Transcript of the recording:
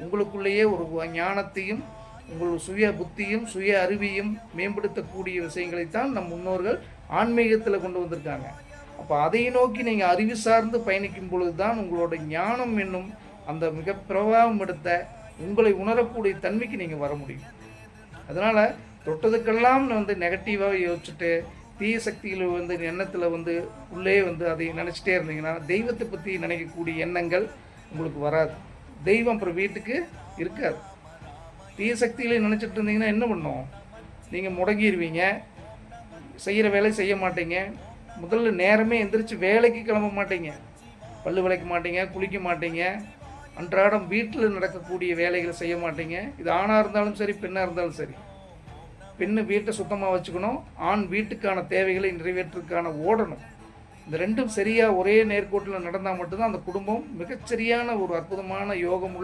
உங்களுக்குள்ளேயே ஒரு ஞானத்தையும் உங்கள் சுய புத்தியும் சுய அறிவையும் மேம்படுத்தக்கூடிய விஷயங்களைத்தான் நம் முன்னோர்கள் ஆன்மீகத்தில் கொண்டு வந்திருக்காங்க. அப்போ அதை நோக்கி நீங்கள் அறிவு சார்ந்து பயணிக்கும் பொழுது தான் உங்களோட ஞானம் என்னும் அந்த மிக பிரபாவம் எடுத்த உங்களை உணரக்கூடிய தன்மைக்கு நீங்கள் வர முடியும். அதனால் தொட்டதுக்கெல்லாம் நெகட்டிவாக யோசிச்சுட்டு தீய சக்திகள் எண்ணத்தில் உள்ளே அதை நினச்சிட்டே இருந்தீங்கன்னா தெய்வத்தை பற்றி நினைக்கக்கூடிய எண்ணங்கள் உங்களுக்கு வராது. தெய்வம் அப்புறம் வீட்டுக்கு இருக்காது. தீய சக்திகளை நினச்சிட்டு இருந்தீங்கன்னா என்ன பண்ணும்? நீங்கள் முடங்கிடுவீங்க, செய்கிற வேலை செய்ய மாட்டீங்க, முதல்ல நேரமே எந்திரிச்சு வேலைக்கு கிளம்ப மாட்டீங்க, பல்லு விளக்க மாட்டீங்க, குளிக்க மாட்டீங்க, அன்றாடம் வீட்டில் நடக்கக்கூடிய வேலைகளை செய்ய மாட்டீங்க. இது ஆணாக இருந்தாலும் சரி பெண்ணாக இருந்தாலும் சரி. பெண்ணு வீட்டை சுத்தமாக வச்சுக்கணும், ஆண் வீட்டுக்கான தேவைகளை நிறைவேற்றுக்கான ஓடணும். இந்த ரெண்டும் சரியாக ஒரே நேர்கோட்டில் நடந்தால் மட்டும்தான் அந்த குடும்பம் மிகச்சரியான ஒரு அற்புதமான யோகம்